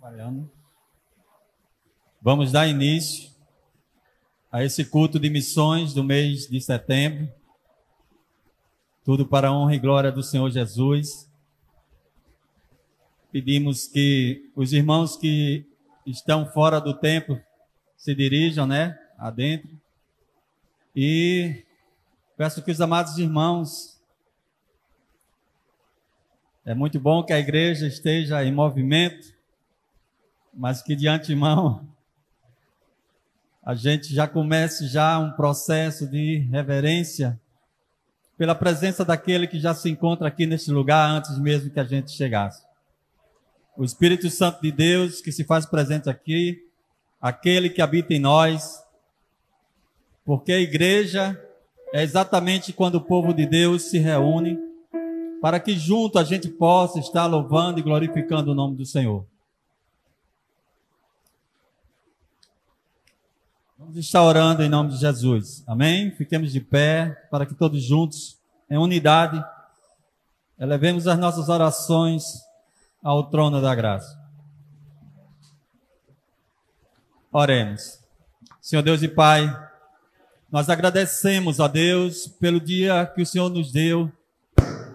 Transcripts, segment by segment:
Trabalhando. Vamos dar início a esse culto de missões do mês de setembro. Tudo para a honra e glória do Senhor Jesus. Pedimos que os irmãos que estão fora do templo se dirijam, adentro. E peço que os amados irmãos, é muito bom que a igreja esteja em movimento, mas que de antemão a gente já comece um processo de reverência pela presença daquele que já se encontra aqui neste lugar antes mesmo que a gente chegasse. O Espírito Santo de Deus que se faz presente aqui, aquele que habita em nós, porque a igreja é exatamente quando o povo de Deus se reúne para que junto a gente possa estar louvando e glorificando o nome do Senhor. Vamos estar orando em nome de Jesus. Amém? Fiquemos de pé para que todos juntos, em unidade, elevemos as nossas orações ao trono da graça. Oremos. Senhor Deus e Pai, nós agradecemos a Deus pelo dia que o Senhor nos deu,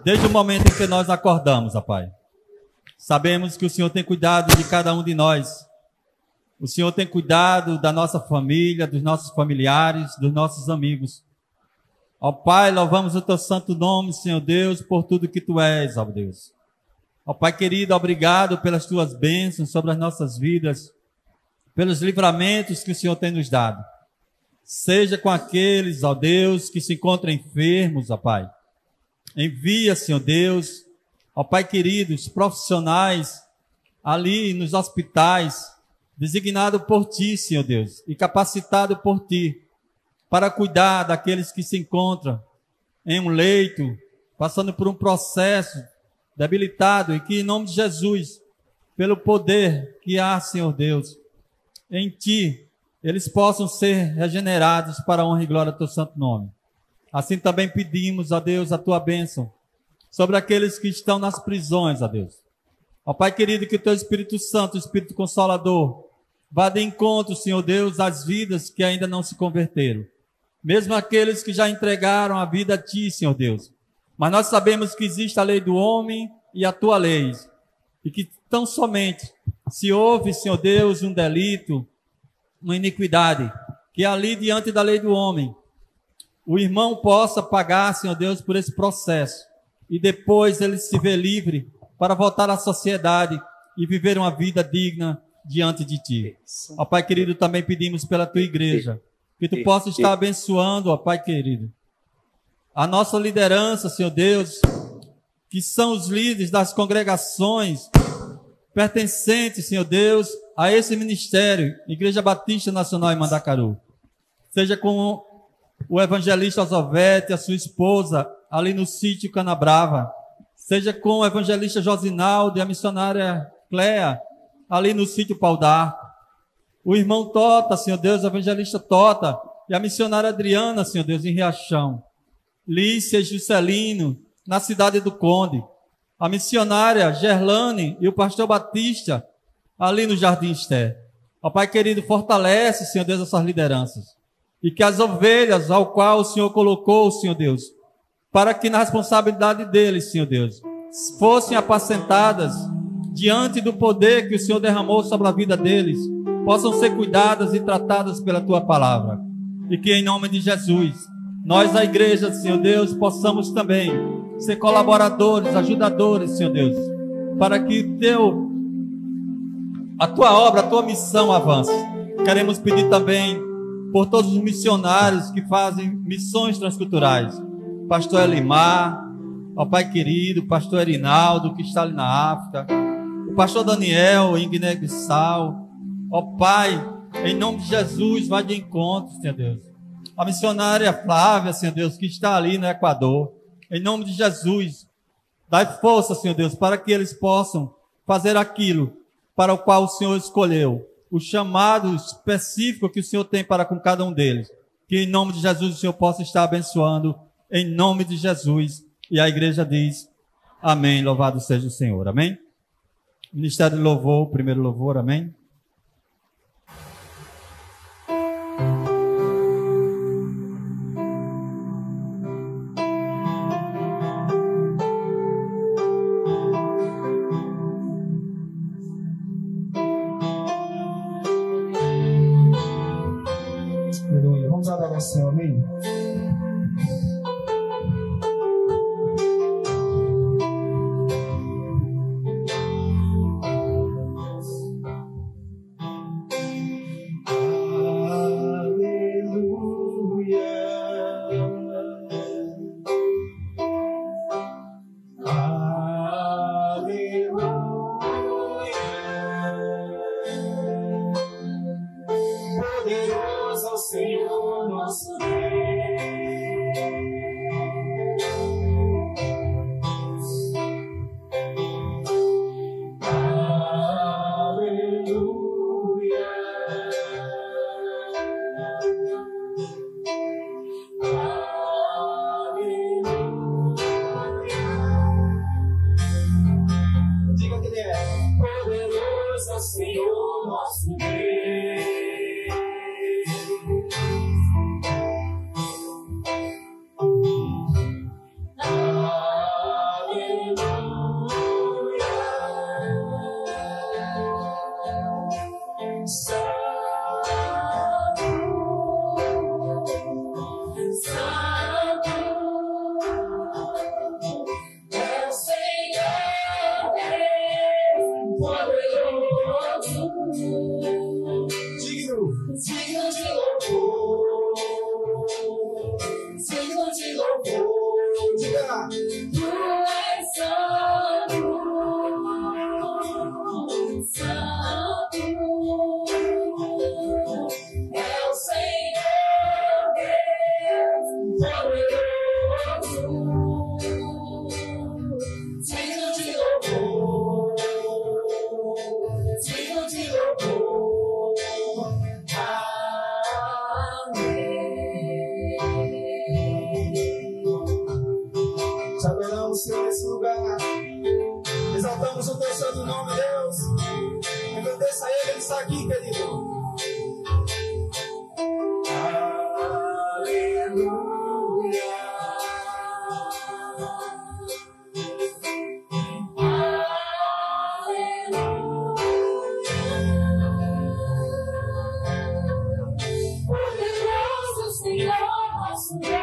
desde o momento em que nós acordamos, ó Pai. Sabemos que o Senhor tem cuidado de cada um de nós. O Senhor tem cuidado da nossa família, dos nossos familiares, dos nossos amigos. Ó Pai, louvamos o Teu santo nome, Senhor Deus, por tudo que Tu és, ó Deus. Ó Pai querido, obrigado pelas Tuas bênçãos sobre as nossas vidas, pelos livramentos que o Senhor tem nos dado. Seja com aqueles, ó Deus, que se encontram enfermos, ó Pai. Envia, Senhor Deus, ó Pai querido, os profissionais ali nos hospitais, designado por Ti, Senhor Deus, e capacitado por Ti, para cuidar daqueles que se encontram em um leito, passando por um processo debilitado, e que em nome de Jesus, pelo poder que há, Senhor Deus, em Ti, eles possam ser regenerados para a honra e glória do Teu santo nome. Assim também pedimos, ó Deus, a Tua bênção sobre aqueles que estão nas prisões, ó Deus. Ó Pai querido, que o Teu Espírito Santo, o Espírito Consolador, vá de encontro, Senhor Deus, às vidas que ainda não se converteram. Mesmo aqueles que já entregaram a vida a Ti, Senhor Deus. Mas nós sabemos que existe a lei do homem e a Tua lei. E que tão somente se houve, Senhor Deus, um delito, uma iniquidade, que ali diante da lei do homem, o irmão possa pagar, Senhor Deus, por esse processo. E depois ele se vê livre para voltar à sociedade e viver uma vida digna diante de Ti. Ó Pai querido, também pedimos pela Tua igreja, que Tu possa estar abençoando, ó Pai querido, a nossa liderança, Senhor Deus, que são os líderes das congregações pertencentes, Senhor Deus, a esse ministério, Igreja Batista Nacional em Mandacaru. Seja com o evangelista Osovete, a sua esposa, ali no sítio Canabrava. Seja com o evangelista Josinaldo e a missionária Cléa, ali no sítio Paudar. O irmão Tota, Senhor Deus, o evangelista Tota, e a missionária Adriana, Senhor Deus, em Riachão. Lícia e Juscelino, na cidade do Conde. A missionária Gerlane e o pastor Batista, ali no Jardim Esté. Ó Pai querido, fortalece, Senhor Deus, essas lideranças. E que as ovelhas ao qual o Senhor colocou, Senhor Deus, para que na responsabilidade deles, Senhor Deus, fossem apacentadas diante do poder que o Senhor derramou sobre a vida deles, possam ser cuidadas e tratadas pela Tua palavra. E que em nome de Jesus, nós, a igreja, Senhor Deus, possamos também ser colaboradores, ajudadores, Senhor Deus, para que a Tua obra, a Tua missão avance. Queremos pedir também por todos os missionários que fazem missões transculturais. Pastor Elimar, ó Pai querido, pastor Erinaldo, que está ali na África, o pastor Daniel, em Guiné-Bissau. Ó Pai, em nome de Jesus, vai de encontro, Senhor Deus. A missionária Flávia, Senhor Deus, que está ali no Equador. Em nome de Jesus, dai força, Senhor Deus, para que eles possam fazer aquilo para o qual o Senhor escolheu. O chamado específico que o Senhor tem para com cada um deles. Que em nome de Jesus o Senhor possa estar abençoando. Em nome de Jesus. E a igreja diz, amém, louvado seja o Senhor, amém? Ministério de Louvor, primeiro louvor, amém? Aleluia. Vamos adorar o Senhor, amém? Senhor nosso Diga que Ele é poderoso, Senhor nosso Deus. Te adoramos, Senhor, nesse lugar. Exaltamos o teu santo nome, Deus. Agradeça a Ele está aqui, querido. Poderoso Senhor nosso Deus.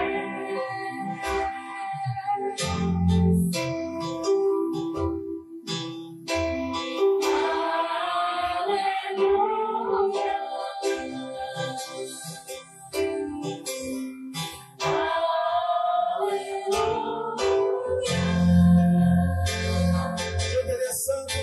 Ele é santo.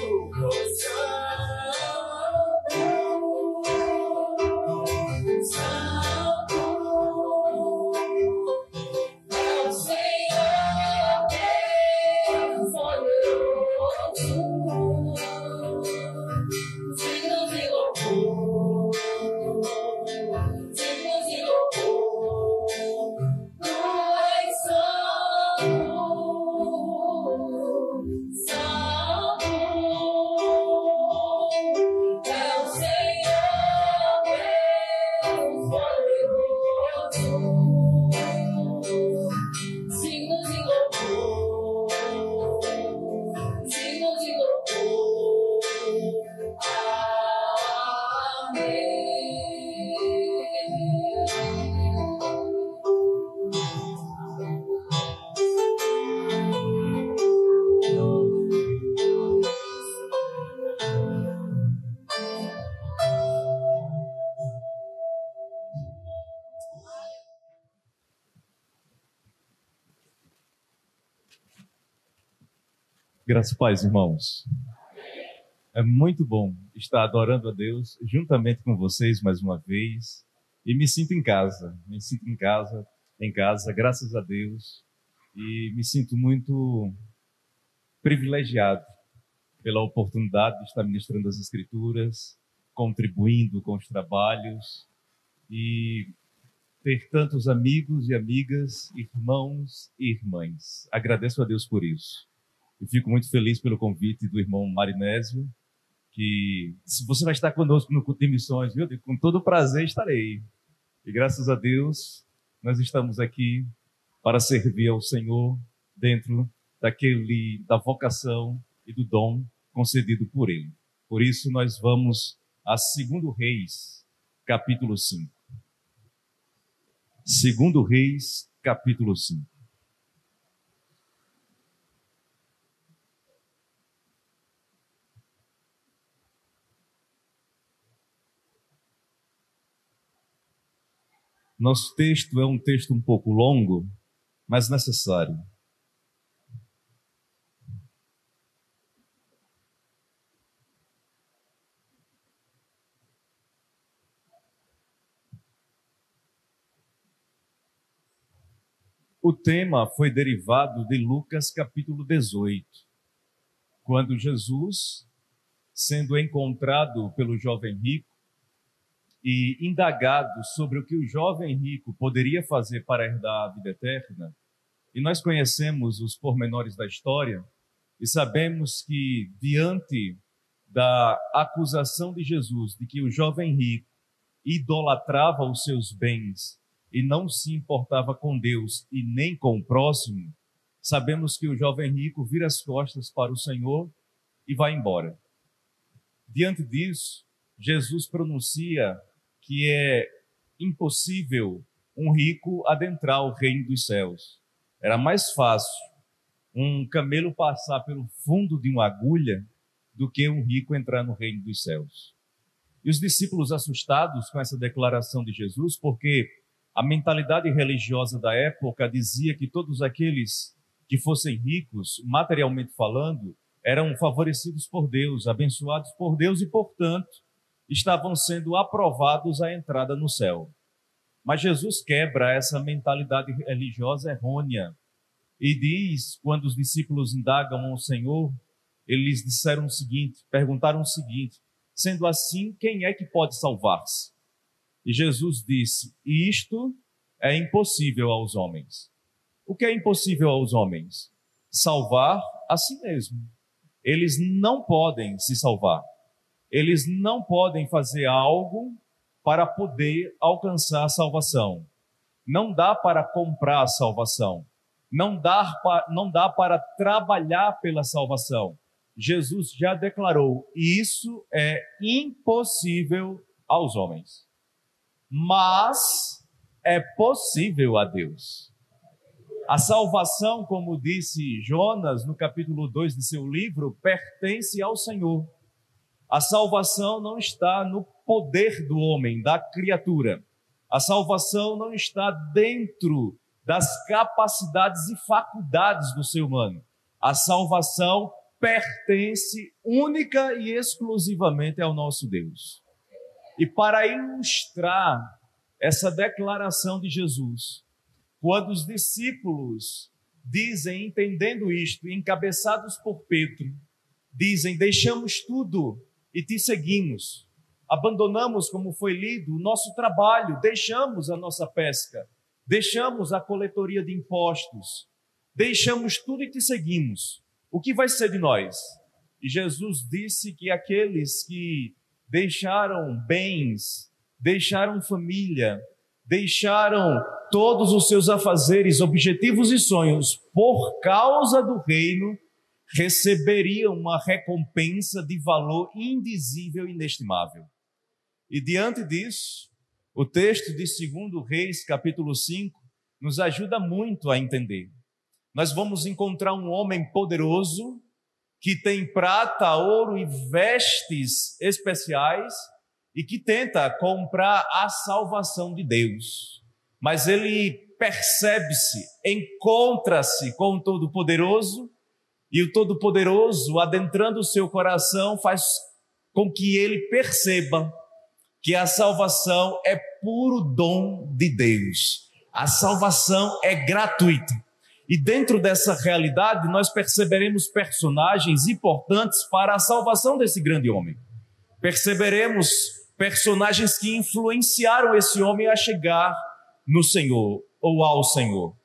Graças a paz, irmãos. É muito bom estar adorando a Deus juntamente com vocês mais uma vez. E me sinto em casa, graças a Deus. E me sinto muito privilegiado pela oportunidade de estar ministrando as Escrituras, contribuindo com os trabalhos e ter tantos amigos e amigas, irmãos e irmãs. Agradeço a Deus por isso. Eu fico muito feliz pelo convite do irmão Marinésio, que se você vai estar conosco no culto de missões, viu? Com todo prazer estarei. E graças a Deus, nós estamos aqui para servir ao Senhor dentro da vocação e do dom concedido por Ele. Por isso, nós vamos a 2 Reis, capítulo 5. 2 Reis, capítulo 5. Nosso texto é um texto um pouco longo, mas necessário. O tema foi derivado de Lucas capítulo 18, quando Jesus, sendo encontrado pelo jovem rico e indagado sobre o que o jovem rico poderia fazer para herdar a vida eterna, e nós conhecemos os pormenores da história e sabemos que, diante da acusação de Jesus de que o jovem rico idolatrava os seus bens e não se importava com Deus e nem com o próximo, sabemos que o jovem rico vira as costas para o Senhor e vai embora. Diante disso, Jesus pronuncia que é impossível um rico adentrar o reino dos céus. Era mais fácil um camelo passar pelo fundo de uma agulha do que um rico entrar no reino dos céus. E os discípulos assustados com essa declaração de Jesus, porque a mentalidade religiosa da época dizia que todos aqueles que fossem ricos, materialmente falando, eram favorecidos por Deus, abençoados por Deus e, portanto, estavam sendo aprovados à entrada no céu. Mas Jesus quebra essa mentalidade religiosa errônea e diz, quando os discípulos indagam ao Senhor, eles disseram o seguinte, perguntaram o seguinte: sendo assim, quem é que pode salvar-se? E Jesus disse: isto é impossível aos homens. O que é impossível aos homens? Salvar a si mesmo. Eles não podem se salvar. Eles não podem fazer algo para poder alcançar a salvação. Não dá para comprar a salvação. Não dá para trabalhar pela salvação. Jesus já declarou: isso é impossível aos homens. Mas é possível a Deus. A salvação, como disse Jonas no capítulo 2 de seu livro, pertence ao Senhor. A salvação não está no poder do homem, da criatura. A salvação não está dentro das capacidades e faculdades do ser humano. A salvação pertence única e exclusivamente ao nosso Deus. E para ilustrar essa declaração de Jesus, quando os discípulos dizem, entendendo isto, encabeçados por Pedro, dizem: deixamos tudo e te seguimos. Abandonamos, como foi lido, o nosso trabalho, deixamos a nossa pesca, deixamos a coletoria de impostos, deixamos tudo e te seguimos. O que vai ser de nós? E Jesus disse que aqueles que deixaram bens, deixaram família, deixaram todos os seus afazeres, objetivos e sonhos por causa do reino, receberiam uma recompensa de valor indizível e inestimável. E diante disso, o texto de 2 Reis, capítulo 5, nos ajuda muito a entender. Nós vamos encontrar um homem poderoso que tem prata, ouro e vestes especiais e que tenta comprar a salvação de Deus. Mas ele percebe-se, encontra-se com o Todo-Poderoso, e o Todo-Poderoso, adentrando o seu coração, faz com que ele perceba que a salvação é puro dom de Deus. A salvação é gratuita. E dentro dessa realidade, nós perceberemos personagens importantes para a salvação desse grande homem. Perceberemos personagens que influenciaram esse homem a chegar no Senhor ou ao Senhor.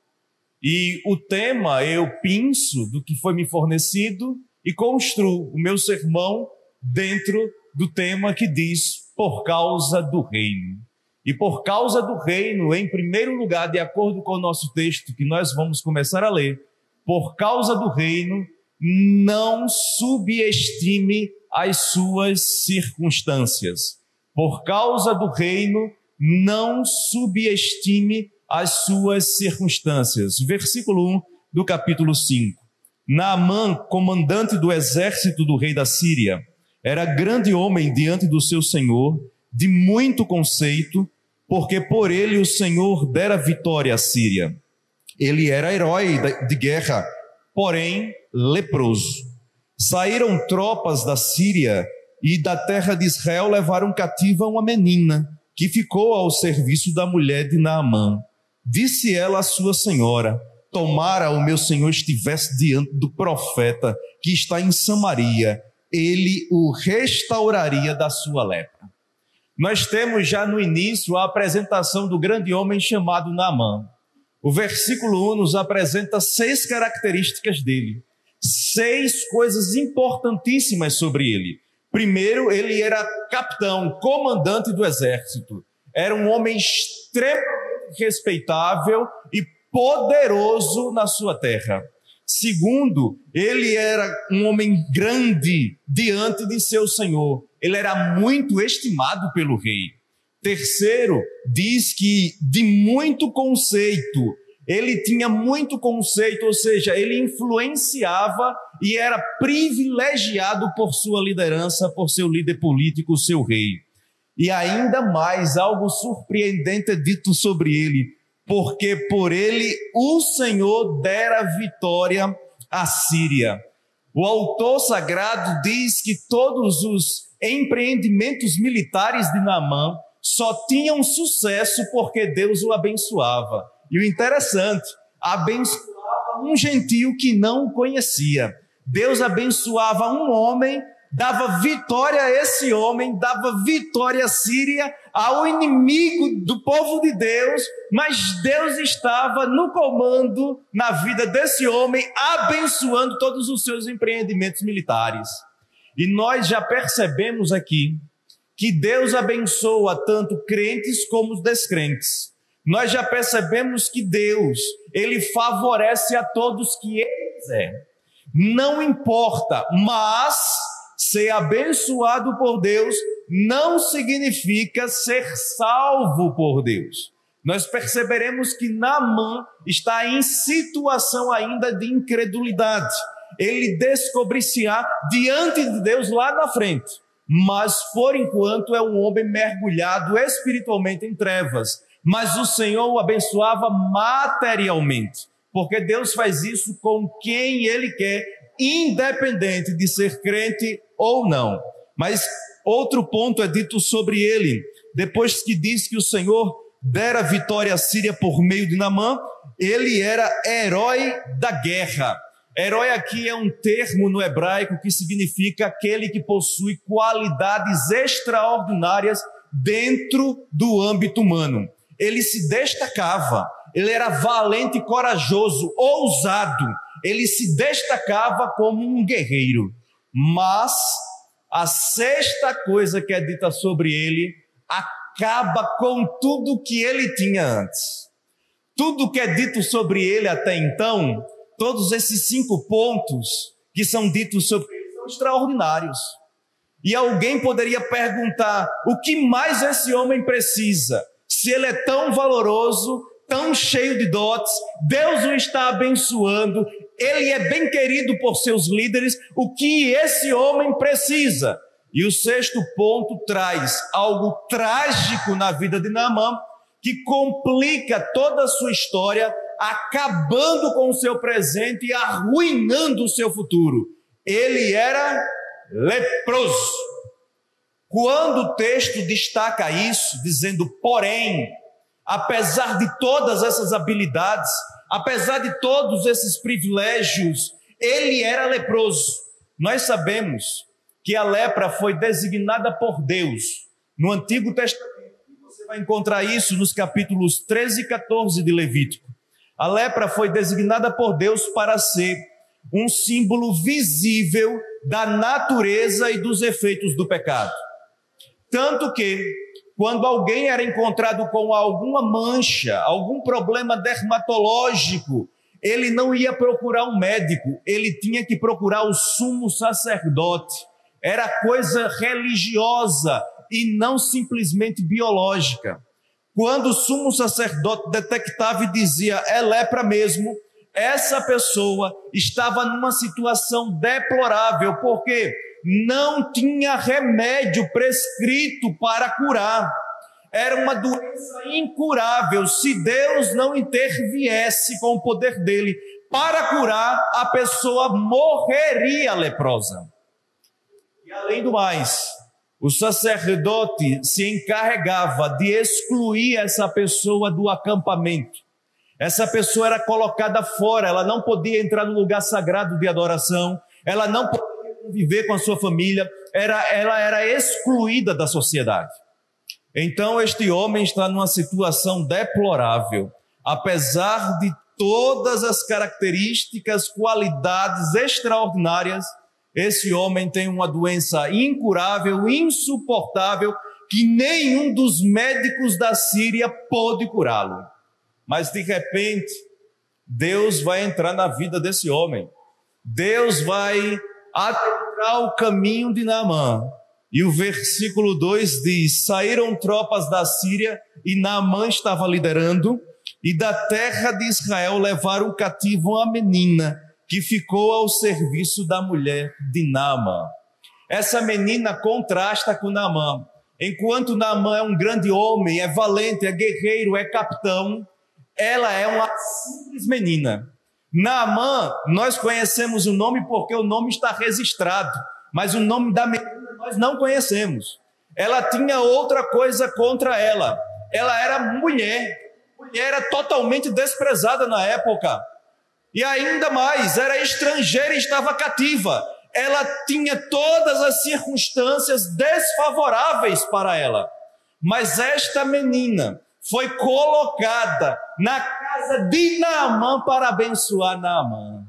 E o tema eu pinço do que foi me fornecido e construo o meu sermão dentro do tema que diz por causa do reino. E por causa do reino, em primeiro lugar, de acordo com o nosso texto que nós vamos começar a ler, por causa do reino, não subestime as suas circunstâncias. Por causa do reino, não subestime as suas circunstâncias. Versículo 1 do capítulo 5. Naamã, comandante do exército do rei da Síria, era grande homem diante do seu senhor, de muito conceito, porque por ele o Senhor dera vitória à Síria. Ele era herói de guerra, porém leproso. Saíram tropas da Síria e da terra de Israel levaram cativa uma menina, que ficou ao serviço da mulher de Naamã. Disse ela à sua senhora: tomara o meu senhor estivesse diante do profeta que está em Samaria, ele o restauraria da sua lepra. Nós temos já no início a apresentação do grande homem chamado Naamã. O versículo 1 nos apresenta 6 características dele, 6 coisas importantíssimas sobre ele. Primeiro, ele era capitão, comandante do exército. Era um homem extremamente respeitável e poderoso na sua terra. Segundo, ele era um homem grande diante de seu senhor. Ele era muito estimado pelo rei. Terceiro, diz que de muito conceito. Ele tinha muito conceito, ou seja, ele influenciava e era privilegiado por sua liderança, por seu líder político, seu rei. E ainda mais, algo surpreendente é dito sobre ele, porque por ele o Senhor dera vitória à Síria. O autor sagrado diz que todos os empreendimentos militares de Naamã só tinham sucesso porque Deus o abençoava. E o interessante, abençoava um gentio que não o conhecia. Deus abençoava um homem, dava vitória a esse homem, dava vitória à Síria, ao inimigo do povo de Deus, mas Deus estava no comando na vida desse homem, abençoando todos os seus empreendimentos militares. E nós já percebemos aqui que Deus abençoa tanto crentes como os descrentes. Nós já percebemos que Deus, ele favorece a todos que ele quiser. Não importa, mas ser abençoado por Deus não significa ser salvo por Deus. Nós perceberemos que Naamã está em situação ainda de incredulidade. Ele descobrir-se-á diante de Deus lá na frente, mas por enquanto é um homem mergulhado espiritualmente em trevas. Mas o Senhor o abençoava materialmente, porque Deus faz isso com quem Ele quer, independente de ser crente ou não. Mas outro ponto é dito sobre ele, depois que diz que o Senhor dera vitória à Síria por meio de Naamã, ele era herói da guerra. Herói aqui é um termo no hebraico que significa aquele que possui qualidades extraordinárias dentro do âmbito humano. Ele se destacava, ele era valente, corajoso, ousado, ele se destacava como um guerreiro. Mas a sexta coisa que é dita sobre ele acaba com tudo que ele tinha antes. Tudo que é dito sobre ele até então, todos esses 5 pontos que são ditos sobre ele são extraordinários. E alguém poderia perguntar, o que mais esse homem precisa? Se ele é tão valoroso, tão cheio de dotes, Deus o está abençoando, ele é bem querido por seus líderes, o que esse homem precisa? E o sexto ponto traz algo trágico na vida de Naamã, que complica toda a sua história, acabando com o seu presente e arruinando o seu futuro. Ele era leproso. Quando o texto destaca isso, dizendo, porém, apesar de todas essas habilidades, apesar de todos esses privilégios, ele era leproso. Nós sabemos que a lepra foi designada por Deus no Antigo Testamento. Você vai encontrar isso nos capítulos 13 e 14 de Levítico. A lepra foi designada por Deus para ser um símbolo visível da natureza e dos efeitos do pecado. Tanto que, quando alguém era encontrado com alguma mancha, algum problema dermatológico, ele não ia procurar um médico, ele tinha que procurar o sumo sacerdote. Era coisa religiosa e não simplesmente biológica. Quando o sumo sacerdote detectava e dizia, é lepra mesmo, essa pessoa estava numa situação deplorável, porque não tinha remédio prescrito para curar. Era uma doença incurável. Se Deus não interviesse com o poder dele para curar, a pessoa morreria leprosa. E além do mais, o sacerdote se encarregava de excluir essa pessoa do acampamento. Essa pessoa era colocada fora, ela não podia entrar no lugar sagrado de adoração, ela não podia conviver com a sua família, ela era excluída da sociedade. Então este homem está numa situação deplorável, apesar de todas as características, qualidades extraordinárias. Esse homem tem uma doença incurável, insuportável, que nenhum dos médicos da Síria pôde curá-lo. Mas de repente, Deus vai entrar na vida desse homem. Deus vai atentar o caminho de Naamã. E o versículo 2 diz, saíram tropas da Síria e Naamã estava liderando, e da terra de Israel levaram cativo uma menina que ficou ao serviço da mulher de Naamã. Essa menina contrasta com Naamã. Enquanto Naamã é um grande homem, é valente, é guerreiro, é capitão, ela é uma simples menina. Naamã, nós conhecemos o nome porque o nome está registrado, mas o nome da menina nós não conhecemos. Ela tinha outra coisa contra ela. Ela era mulher. Mulher era totalmente desprezada na época. E ainda mais, era estrangeira e estava cativa. Ela tinha todas as circunstâncias desfavoráveis para ela. Mas esta menina foi colocada na casa de Naamã para abençoar Naamã.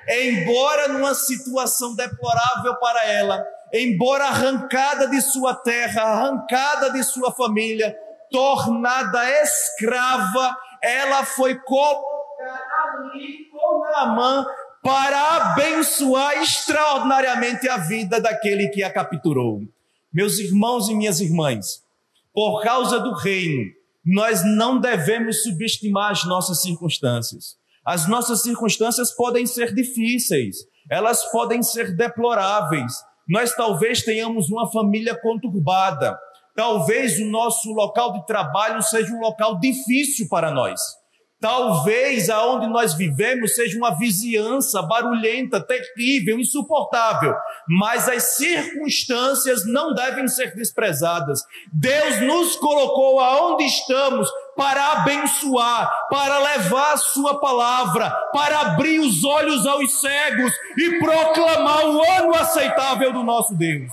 Embora numa situação deplorável para ela, embora arrancada de sua terra, arrancada de sua família, tornada escrava, ela foi colocada ali com Naamã para abençoar extraordinariamente a vida daquele que a capturou. Meus irmãos e minhas irmãs, por causa do reino, nós não devemos subestimar as nossas circunstâncias. As nossas circunstâncias podem ser difíceis, elas podem ser deploráveis. Nós talvez tenhamos uma família conturbada, talvez o nosso local de trabalho seja um local difícil para nós. Talvez aonde nós vivemos seja uma vizinhança barulhenta, terrível, insuportável, mas as circunstâncias não devem ser desprezadas. Deus nos colocou aonde estamos para abençoar, para levar a sua palavra, para abrir os olhos aos cegos e proclamar o ano aceitável do nosso Deus.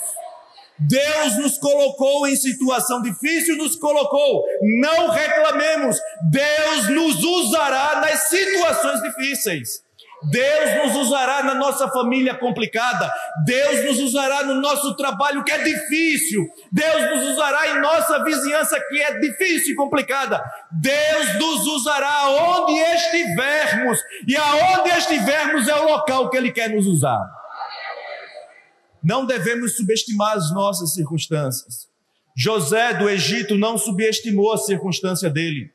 Deus nos colocou em situação difícil, nos colocou, não reclamemos, Deus nos usará nas situações difíceis, Deus nos usará na nossa família complicada, Deus nos usará no nosso trabalho que é difícil, Deus nos usará em nossa vizinhança que é difícil e complicada, Deus nos usará onde estivermos, e aonde estivermos é o local que Ele quer nos usar. Não devemos subestimar as nossas circunstâncias. José do Egito não subestimou a circunstância dele.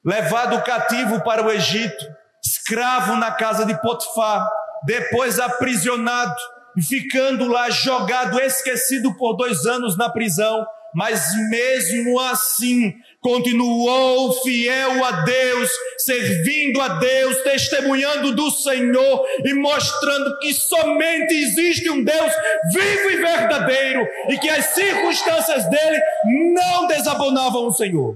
Levado cativo para o Egito, escravo na casa de Potifar, depois aprisionado e ficando lá jogado, esquecido por 2 anos na prisão, mas mesmo assim continuou fiel a Deus, servindo a Deus, testemunhando do Senhor e mostrando que somente existe um Deus vivo e verdadeiro e que as circunstâncias dele não desabonavam o Senhor.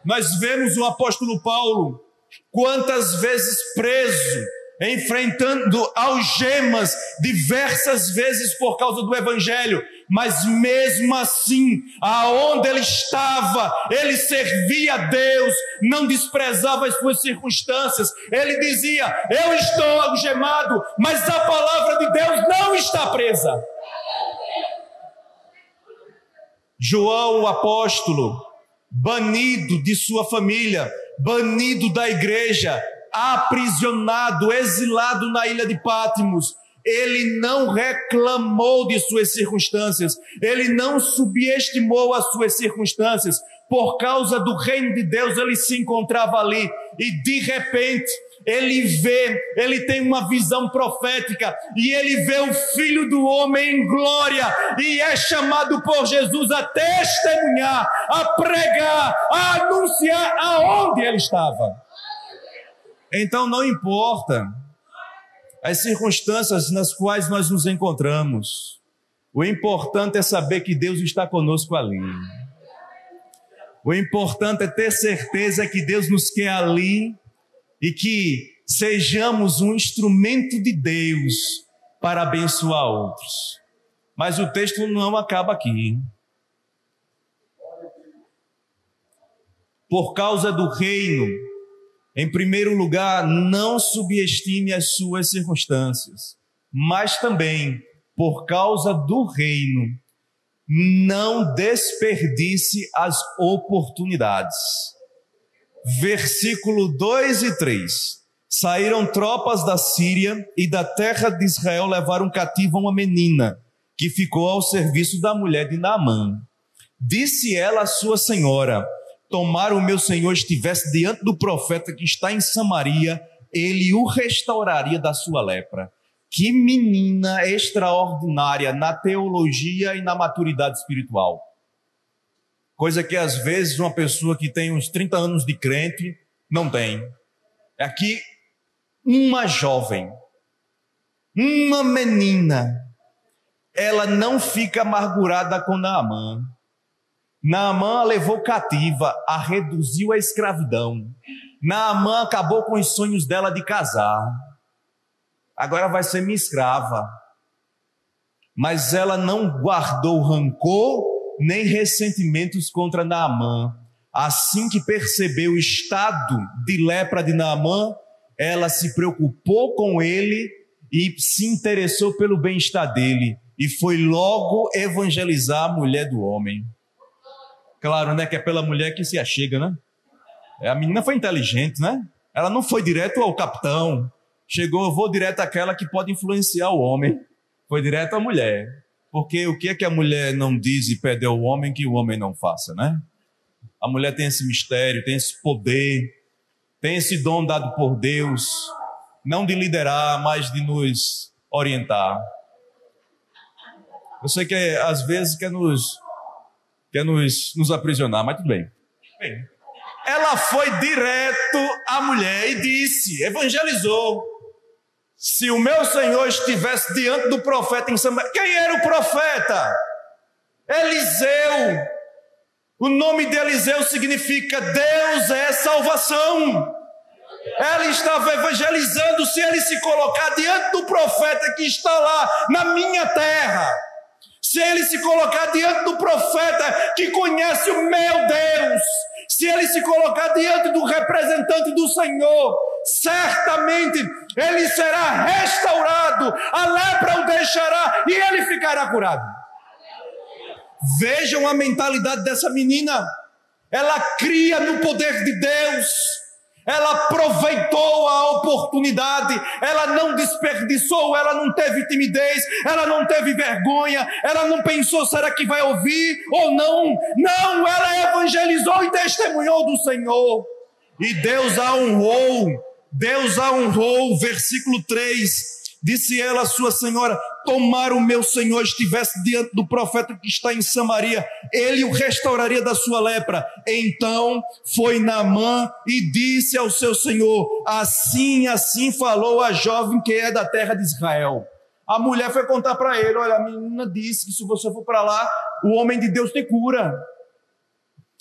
Nós vemos o apóstolo Paulo quantas vezes preso, enfrentando algemas diversas vezes por causa do evangelho, mas mesmo assim, aonde ele estava, ele servia a Deus, não desprezava as suas circunstâncias. Ele dizia: eu estou algemado, mas a palavra de Deus não está presa. João, o apóstolo, banido de sua família, banido da igreja, aprisionado, exilado na ilha de Patmos, ele não reclamou de suas circunstâncias, ele não subestimou as suas circunstâncias. Por causa do reino de Deus, ele se encontrava ali, e de repente ele tem uma visão profética, e ele vê o Filho do Homem em glória, e é chamado por Jesus a testemunhar, a pregar, a anunciar aonde ele estava. Então não importa as circunstâncias nas quais nós nos encontramos, o importante é saber que Deus está conosco ali. O importante é ter certeza que Deus nos quer ali e que sejamos um instrumento de Deus para abençoar outros. Mas o texto não acaba aqui. Por causa do reino, em primeiro lugar, não subestime as suas circunstâncias, mas também, por causa do reino, não desperdice as oportunidades. Versículo 2 e 3. Saíram tropas da Síria e da terra de Israel, levaram cativa uma menina, que ficou ao serviço da mulher de Naamã. Disse ela à sua senhora: tomara o meu senhor estivesse diante do profeta que está em Samaria, ele o restauraria da sua lepra. Que menina extraordinária na teologia e na maturidade espiritual. Coisa que às vezes uma pessoa que tem uns 30 anos de crente não tem. Aqui, uma jovem, uma menina, ela não fica amargurada com Naamã. Naamã a levou cativa, a reduziu à escravidão. Naamã acabou com os sonhos dela de casar. Agora vai ser minha escrava. Mas ela não guardou rancor nem ressentimentos contra Naamã. Assim que percebeu o estado de lepra de Naamã, ela se preocupou com ele e se interessou pelo bem-estar dele. E foi logo evangelizar a mulher do homem. Claro, né, que é pela mulher que se achega, né? A menina foi inteligente, né? Ela não foi direto ao capitão. Chegou, eu vou direto àquela que pode influenciar o homem. Foi direto à mulher. Porque o que é que a mulher não diz e pede ao homem que o homem não faça, né? A mulher tem esse mistério, tem esse poder, tem esse dom dado por Deus, não de liderar, mas de nos orientar. Eu sei que às vezes quer nos aprisionar, mas tudo bem. Ela foi direto à mulher e disse, evangelizou: se o meu Senhor estivesse diante do profeta em Samaria. Quem era o profeta? Eliseu. O nome de Eliseu significa Deus é salvação. Ela estava evangelizando. Se ele se colocar diante do profeta que está lá na minha terra, se ele se colocar diante do profeta que conhece o meu Deus, se ele se colocar diante do representante do Senhor, certamente ele será restaurado, a lepra o deixará e ele ficará curado. Vejam a mentalidade dessa menina. Ela cria no poder de Deus. Ela aproveitou a oportunidade, ela não desperdiçou, ela não teve timidez, ela não teve vergonha, ela não pensou, será que vai ouvir ou não? Não, ela evangelizou e testemunhou do Senhor. E Deus a honrou, versículo 3, disse ela à sua senhora: tomara o meu senhor estivesse diante do profeta que está em Samaria, ele o restauraria da sua lepra. Então foi Naamã e disse ao seu senhor: assim falou a jovem que é da terra de Israel. A mulher foi contar para ele: olha, a menina disse que se você for para lá, o homem de Deus te cura.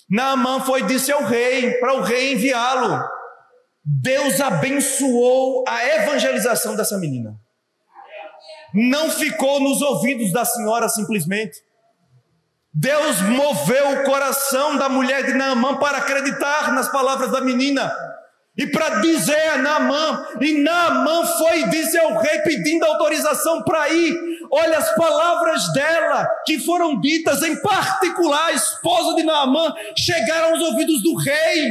Naamã foi e disse ao rei, para o rei enviá-lo. Deus abençoou a evangelização dessa menina. Não ficou nos ouvidos da senhora simplesmente. Deus moveu o coração da mulher de Naamã para acreditar nas palavras da menina e para dizer a Naamã. E Naamã foi e disse ao rei pedindo autorização para ir. Olha as palavras dela que foram ditas em particular, a esposa de Naamã, chegaram aos ouvidos do rei.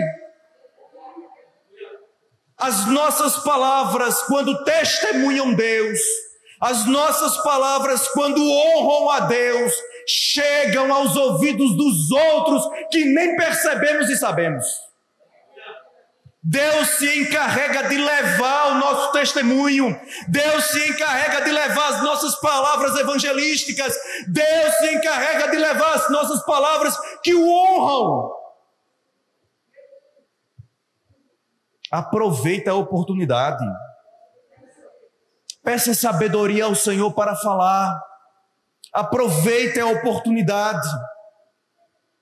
As nossas palavras, quando testemunham Deus, as nossas palavras, quando honram a Deus, chegam aos ouvidos dos outros que nem percebemos e sabemos. Deus se encarrega de levar o nosso testemunho. Deus se encarrega de levar as nossas palavras evangelísticas. Deus se encarrega de levar as nossas palavras que o honram. Aproveita a oportunidade. Peça sabedoria ao Senhor para falar. Aproveite a oportunidade.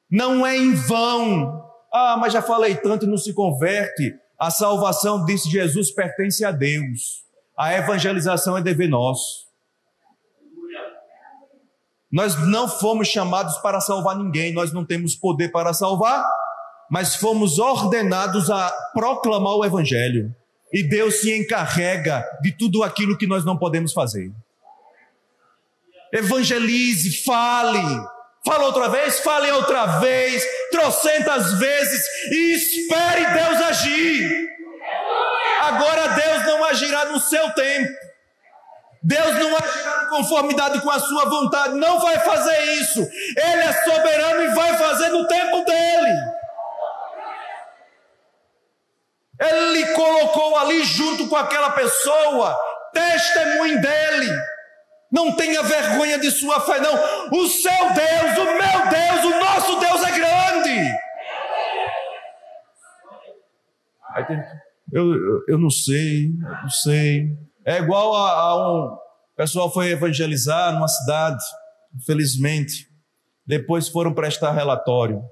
Não é em vão. Ah, mas já falei tanto e não se converte. A salvação, disse Jesus, pertence a Deus. A evangelização é dever nosso. Nós não fomos chamados para salvar ninguém. Nós não temos poder para salvar, mas fomos ordenados a proclamar o evangelho. E Deus se encarrega de tudo aquilo que nós não podemos fazer. Evangelize, fale. Fala outra vez, fale outra vez, trocentas vezes, e espere Deus agir. Agora Deus não agirá no seu tempo. Deus não agirá em conformidade com a sua vontade. Não vai fazer isso. Ele é soberano e vai fazer no tempo dele. Ele colocou ali junto com aquela pessoa, testemunho dele. Não tenha vergonha de sua fé, não. O seu Deus, o meu Deus, o nosso Deus é grande. Eu não sei. É igual a um pessoal foi evangelizar numa cidade, infelizmente. Depois foram prestar relatório.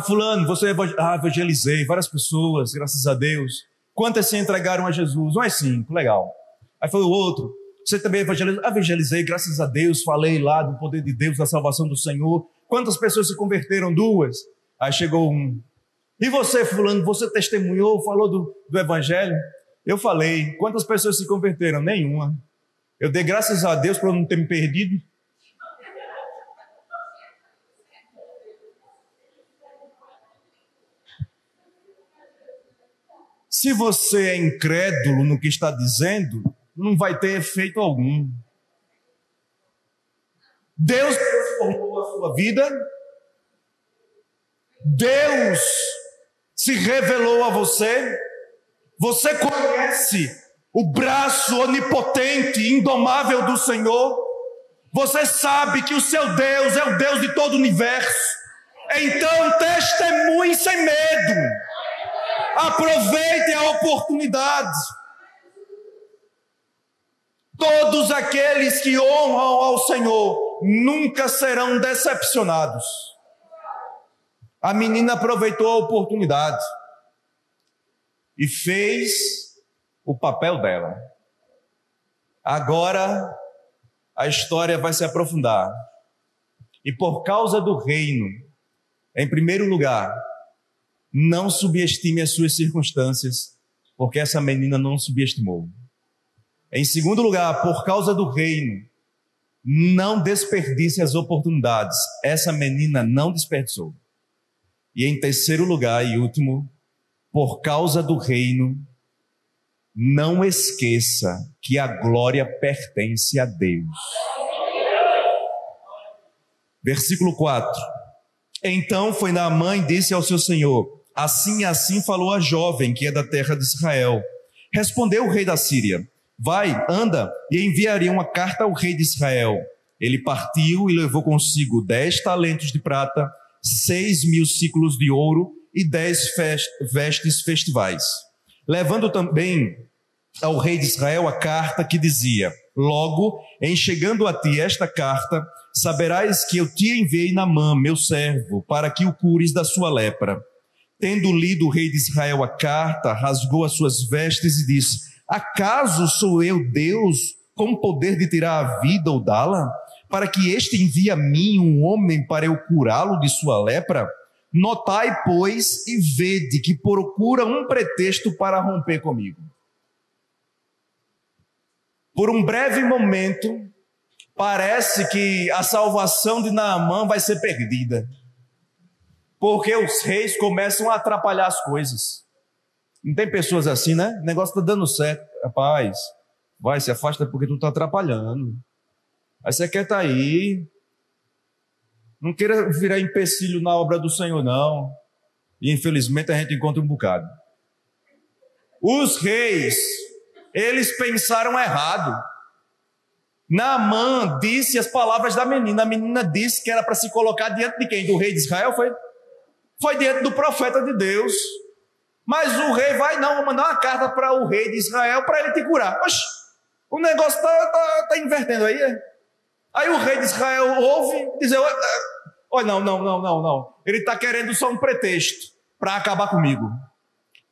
Fulano, você evangelizei várias pessoas, graças a Deus. Quantas se entregaram a Jesus? Umas 5, legal. Aí foi o outro, você também evangelizou? Evangelizei, graças a Deus, falei lá do poder de Deus, da salvação do Senhor. Quantas pessoas se converteram? 2. Aí chegou um. E você, fulano, você testemunhou, falou do evangelho? Eu falei. Quantas pessoas se converteram? Nenhuma. Eu dei graças a Deus por eu não ter me perdido. Se você é incrédulo no que está dizendo, não vai ter efeito algum. Deus transformou a sua vida. Deus se revelou a você. Você conhece o braço onipotente, indomável do Senhor. Você sabe que o seu Deus é o Deus de todo o universo. Então testemunhe sem medo. Aproveite a oportunidade. Todos aqueles que honram ao Senhor nunca serão decepcionados. A menina aproveitou a oportunidade e fez o papel dela. Agora a história vai se aprofundar. E por causa do reino, em primeiro lugar, não subestime as suas circunstâncias, porque essa menina não subestimou. Em segundo lugar, por causa do reino, não desperdice as oportunidades. Essa menina não desperdiçou. E em terceiro lugar e último, por causa do reino, não esqueça que a glória pertence a Deus. Versículo 4. Então foi Naamã e disse ao seu senhor: assim e assim falou a jovem que é da terra de Israel. Respondeu o rei da Síria: vai, anda, e enviarei uma carta ao rei de Israel. Ele partiu e levou consigo 10 talentos de prata, 6.000 ciclos de ouro e 10 vestes festivais. Levando também ao rei de Israel a carta que dizia: logo, em chegando a ti esta carta, saberás que eu te enviei Naamã, meu servo, para que o cures da sua lepra. Tendo lido o rei de Israel a carta, rasgou as suas vestes e disse: acaso sou eu Deus com poder de tirar a vida ou dá-la? Para que este envie a mim um homem para eu curá-lo de sua lepra? Notai, pois, e vede que procura um pretexto para romper comigo. Por um breve momento, parece que a salvação de Naamã vai ser perdida, porque os reis começam a atrapalhar as coisas. Não tem pessoas assim, né? O negócio está dando certo. Rapaz, vai, se afasta porque tu está atrapalhando. Aí você quer estar aí. Não queira virar empecilho na obra do Senhor, não. E infelizmente a gente encontra um bocado. Os reis, eles pensaram errado. Naamã disse as palavras da menina. A menina disse que era para se colocar diante de quem? Do rei de Israel? Foi diante do profeta de Deus. Mas o rei vai, não, vou mandar uma carta para o rei de Israel para ele te curar. Oxe, o negócio está invertendo aí, é? Aí o rei de Israel ouve e diz: olha, não. Ele está querendo só um pretexto para acabar comigo.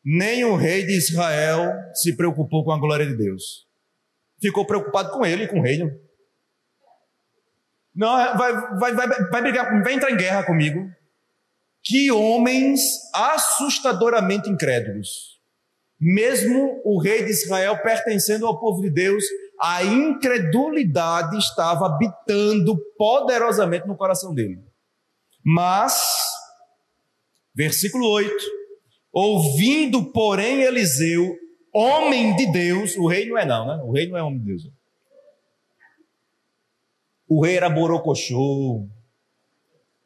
Nem o rei de Israel se preocupou com a glória de Deus. Ficou preocupado com ele e com o reino. Não, vai brigar comigo, vai entrar em guerra comigo. Que homens assustadoramente incrédulos. Mesmo o rei de Israel pertencendo ao povo de Deus, a incredulidade estava habitando poderosamente no coração dele. Mas, versículo 8, ouvindo, porém, Eliseu, homem de Deus, o rei não é não, né? O rei não é homem de Deus. O rei era borocochô.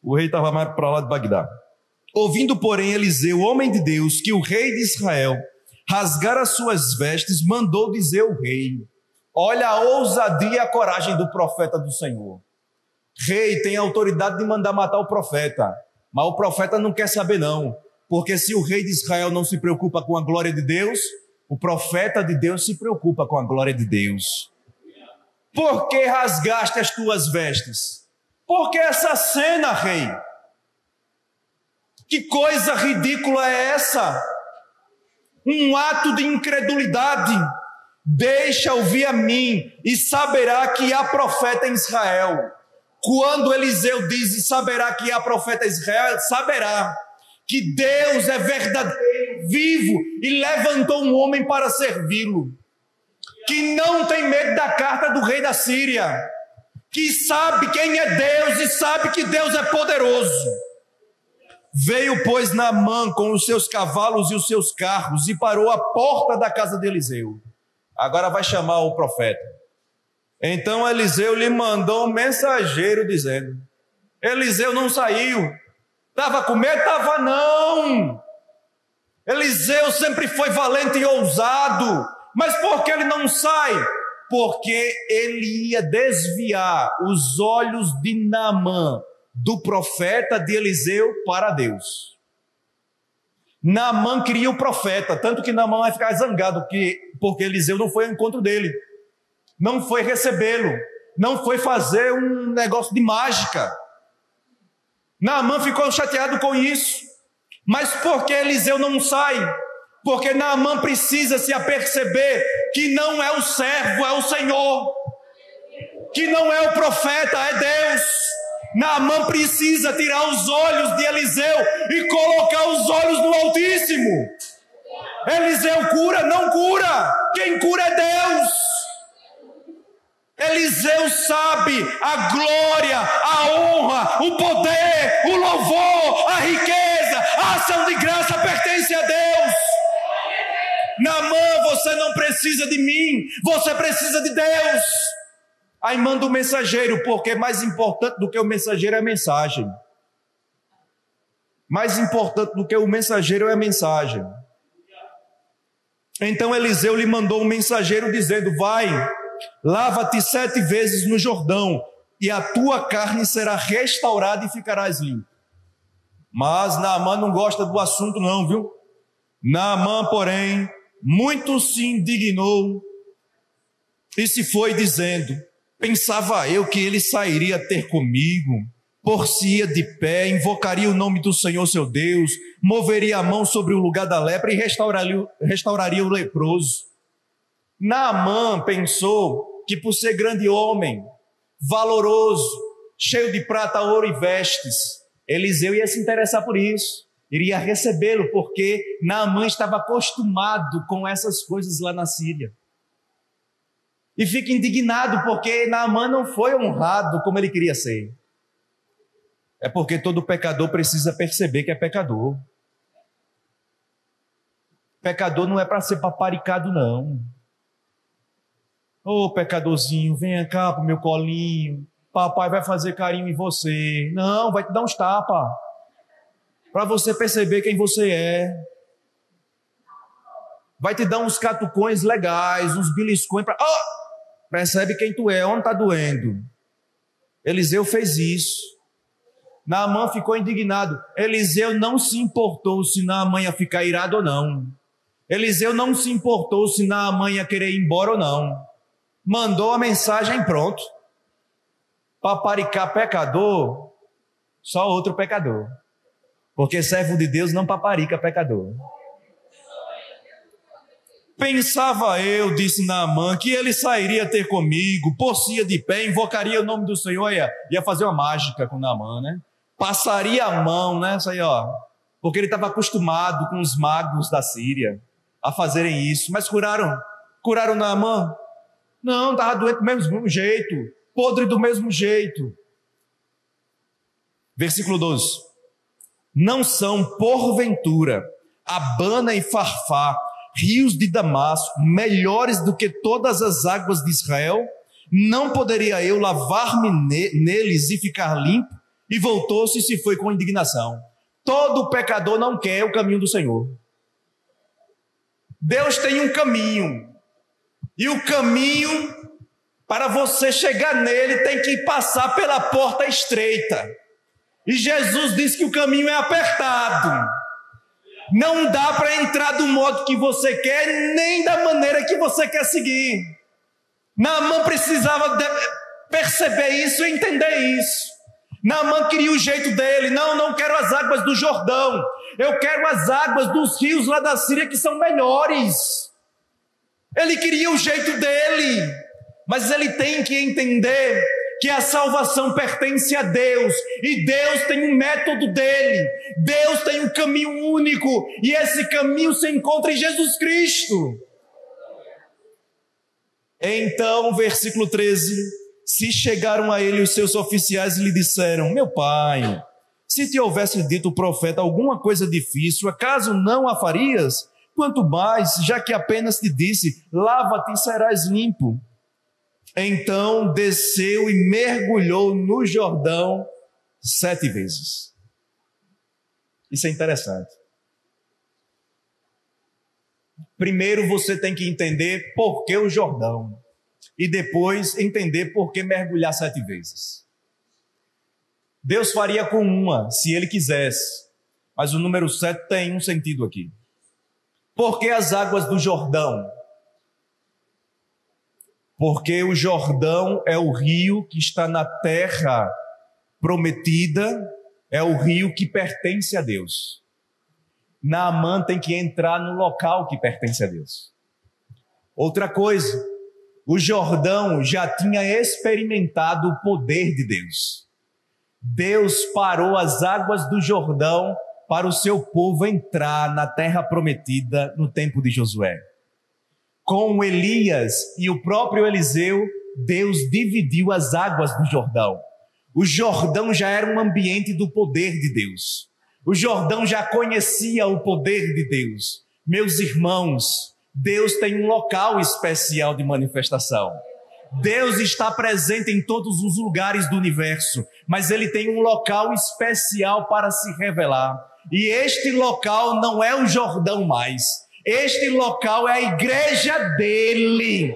O rei estava mais para lá de Bagdá. Ouvindo, porém, Eliseu, homem de Deus, que o rei de Israel rasgara as suas vestes, mandou dizer ao rei: olha a ousadia e a coragem do profeta do Senhor. Rei tem autoridade de mandar matar o profeta, mas o profeta não quer saber não, porque se o rei de Israel não se preocupa com a glória de Deus, o profeta de Deus se preocupa com a glória de Deus. Por que rasgaste as tuas vestes? Porque essa cena, rei, que coisa ridícula é essa? Um ato de incredulidade. Deixa ouvir a mim e saberá que há profeta em Israel. Quando Eliseu diz e saberá que há profeta em Israel, saberá que Deus é verdadeiro, vivo e levantou um homem para servi-lo, que não tem medo da carta do rei da Síria, que sabe quem é Deus e sabe que Deus é poderoso. Veio, pois, Naamã com os seus cavalos e os seus carros e parou à porta da casa de Eliseu. Agora vai chamar o profeta. Então Eliseu lhe mandou um mensageiro dizendo: Eliseu não saiu. Estava com medo? Estava não. Eliseu sempre foi valente e ousado. Mas por que ele não sai? Porque ele ia desviar os olhos de Naamã do profeta de Eliseu para Deus. Naamã queria o profeta, tanto que Naamã vai ficar zangado porque Eliseu não foi ao encontro dele, não foi recebê-lo, não foi fazer um negócio de mágica. Naamã ficou chateado com isso. Mas por que Eliseu não sai? Porque Naamã precisa se aperceber que não é o servo, é o Senhor, que não é o profeta, é Deus. Naamã precisa tirar os olhos de Eliseu e colocar os olhos no Altíssimo. Eliseu cura? Não cura. Quem cura é Deus. Eliseu sabe a glória, a honra, o poder, o louvor, a riqueza, a ação de graça pertence a Deus. Naamã, você não precisa de mim, você precisa de Deus. Aí manda o mensageiro, porque mais importante do que o mensageiro é a mensagem. Mais importante do que o mensageiro é a mensagem. Então Eliseu lhe mandou um mensageiro dizendo: vai, lava-te 7 vezes no Jordão, e a tua carne será restaurada e ficarás limpo. Mas Naamã não gosta do assunto não, viu? Naamã, porém, muito se indignou e se foi dizendo: pensava eu que ele sairia ter comigo por-se-ia de pé, invocaria o nome do Senhor seu Deus, moveria a mão sobre o lugar da lepra e restauraria o leproso. Naamã pensou que por ser grande homem, valoroso, cheio de prata, ouro e vestes, Eliseu ia se interessar por isso, iria recebê-lo, porque Naamã estava acostumado com essas coisas lá na Síria. E fica indignado porque Naamã não foi honrado como ele queria ser. É porque todo pecador precisa perceber que é pecador. Pecador não é para ser paparicado, não. Ô pecadorzinho, venha cá pro meu colinho. Papai vai fazer carinho em você. Não, vai te dar uns tapas. Para você perceber quem você é. Vai te dar uns catucões legais, uns beliscões para... percebe quem tu é, onde está doendo. Eliseu fez isso. Naamã ficou indignado. Eliseu não se importou se Naamã ia ficar irado ou não. Eliseu não se importou se Naamã ia querer ir embora ou não. Mandou a mensagem, pronto. Paparicar pecador, só outro pecador. Porque servo de Deus não paparica pecador. Pensava eu, disse Naamã, que ele sairia ter comigo, por-se-ia de pé, invocaria o nome do Senhor, ia fazer uma mágica com Naamã, né? Passaria a mão, né? Isso aí, ó. Porque ele estava acostumado com os magos da Síria a fazerem isso. Mas curaram Naamã? Não, estava doente do mesmo jeito, podre do mesmo jeito. Versículo 12. Não são, porventura, Abana e Farfá, rios de Damasco, melhores do que todas as águas de Israel? Não poderia eu lavar-me neles e ficar limpo? E voltou-se e se foi com indignação. Todo pecador não quer o caminho do Senhor. Deus tem um caminho. E o caminho, para você chegar nele, tem que passar pela porta estreita. E Jesus disse que o caminho é apertado. Não dá para entrar do modo que você quer, nem da maneira que você quer seguir. Naamã precisava perceber isso e entender isso. Naamã queria o jeito dele. Não quero as águas do Jordão. Eu quero as águas dos rios lá da Síria que são melhores. Ele queria o jeito dele. Mas ele tem que entender que a salvação pertence a Deus. E Deus tem um método dele. Deus tem um caminho único. E esse caminho se encontra em Jesus Cristo. Então, versículo 13... Se chegaram a ele os seus oficiais e lhe disseram: meu pai, se te houvesse dito o profeta alguma coisa difícil, acaso não a farias? Quanto mais, já que apenas te disse: lava-te e serás limpo. Então desceu e mergulhou no Jordão 7 vezes. Isso é interessante. Primeiro você tem que entender por que o Jordão. E depois entender por que mergulhar 7 vezes. Deus faria com uma, se ele quisesse. Mas o número 7 tem um sentido aqui. Por que as águas do Jordão? Porque o Jordão é o rio que está na terra prometida, é o rio que pertence a Deus. Naamã tem que entrar no local que pertence a Deus. Outra coisa, o Jordão já tinha experimentado o poder de Deus. Deus parou as águas do Jordão para o seu povo entrar na terra prometida no tempo de Josué. Com Elias e o próprio Eliseu, Deus dividiu as águas do Jordão. O Jordão já era um ambiente do poder de Deus. O Jordão já conhecia o poder de Deus. Meus irmãos, Deus tem um local especial de manifestação. Deus está presente em todos os lugares do universo, mas Ele tem um local especial para se revelar. E este local não é o Jordão mais. Este local é a igreja dele.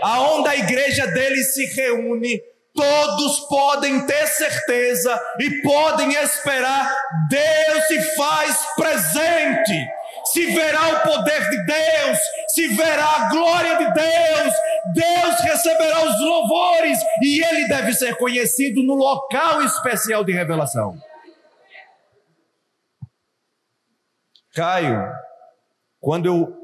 Aonde a igreja dele se reúne, todos podem ter certeza e podem esperar. Deus se faz presente. se verá o poder de Deus, se verá a glória de Deus, Deus receberá os louvores e ele deve ser conhecido no local especial de revelação. Caio, quando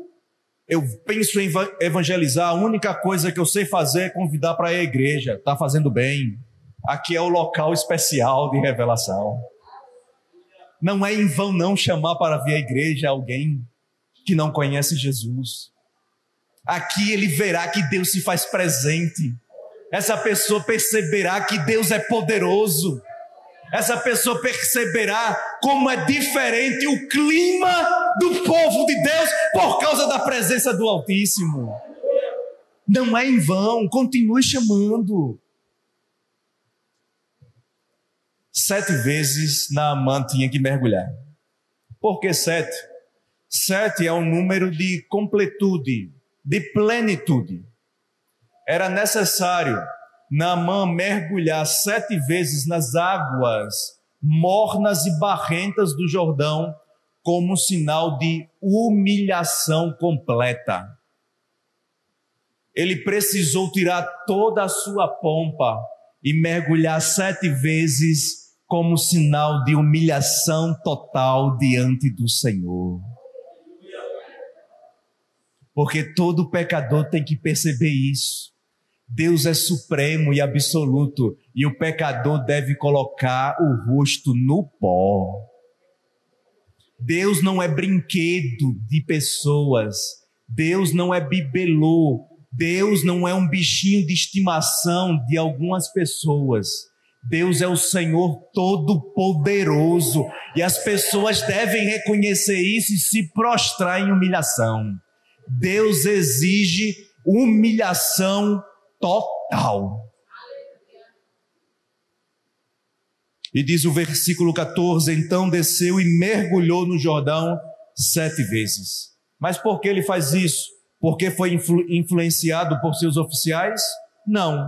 eu penso em evangelizar, a única coisa que eu sei fazer é convidar para a igreja. Está fazendo bem. Aqui é o local especial de revelação. Não é em vão não chamar para vir à igreja alguém que não conhece Jesus. Aqui ele verá que Deus se faz presente. Essa pessoa perceberá que Deus é poderoso. Essa pessoa perceberá como é diferente o clima do povo de Deus por causa da presença do Altíssimo. Não é em vão, continue chamando. 7 vezes Naamã tinha que mergulhar. Por que 7? 7 é um número de completude, de plenitude. Era necessário Naamã mergulhar 7 vezes nas águas mornas e barrentas do Jordão como sinal de humilhação completa. Ele precisou tirar toda a sua pompa e mergulhar 7 vezes como sinal de humilhação total diante do Senhor. Porque todo pecador tem que perceber isso. Deus é supremo e absoluto, e o pecador deve colocar o rosto no pó. Deus não é brinquedo de pessoas, Deus não é bibelô, Deus não é um bichinho de estimação de algumas pessoas. Deus é o Senhor Todo-Poderoso, e as pessoas devem reconhecer isso e se prostrar em humilhação. Deus exige humilhação total. E diz o versículo 14: então desceu e mergulhou no Jordão 7 vezes. Mas por que ele faz isso? Porque foi influenciado por seus oficiais? Não.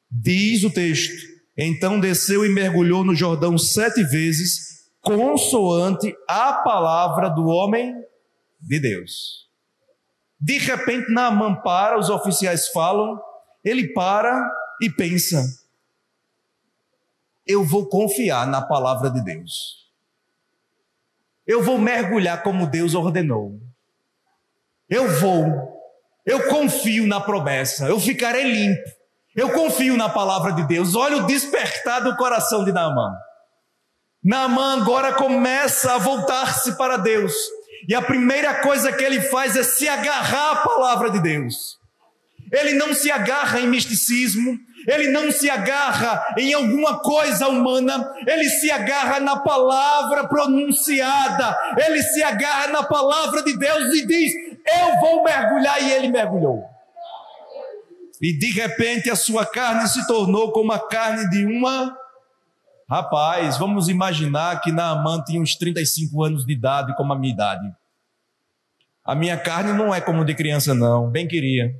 Diz o texto: então desceu e mergulhou no Jordão 7 vezes, consoante a palavra do homem de Deus. De repente Naamã para, os oficiais falam, ele para e pensa: eu vou confiar na palavra de Deus. Eu vou mergulhar como Deus ordenou. Eu confio na promessa, eu ficarei limpo. Eu confio na palavra de Deus. Olha o despertar do coração de Naamã. Naamã agora começa a voltar-se para Deus. E a primeira coisa que ele faz é se agarrar à palavra de Deus. Ele não se agarra em misticismo, ele não se agarra em alguma coisa humana, ele se agarra na palavra pronunciada, ele se agarra na palavra de Deus e diz: eu vou mergulhar, e ele mergulhou. E de repente a sua carne se tornou como a carne de uma... Rapaz, vamos imaginar que Naamã tinha uns 35 anos de idade, como a minha idade. A minha carne não é como de criança não, bem queria.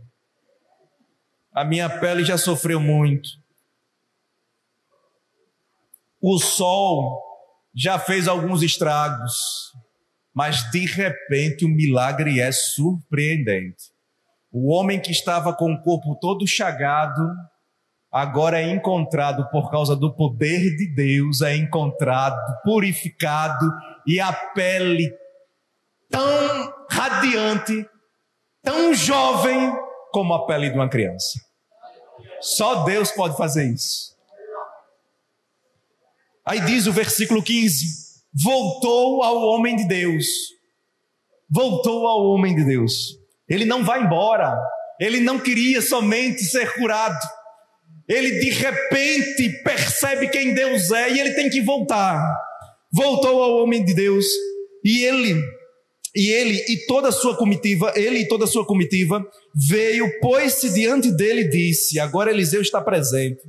A minha pele já sofreu muito. O sol já fez alguns estragos, mas de repente o milagre é surpreendente. O homem que estava com o corpo todo chagado, agora é encontrado por causa do poder de Deus, é encontrado, purificado, e a pele tão radiante, tão jovem como a pele de uma criança. Só Deus pode fazer isso. Aí diz o versículo 15: voltou ao homem de Deus. Voltou ao homem de Deus. Ele não vai embora. Ele não queria somente ser curado. Ele de repente percebe quem Deus é e ele tem que voltar. Voltou ao homem de Deus e ele e toda a sua comitiva, veio, pôs-se diante dele e disse: agora Eliseu está presente.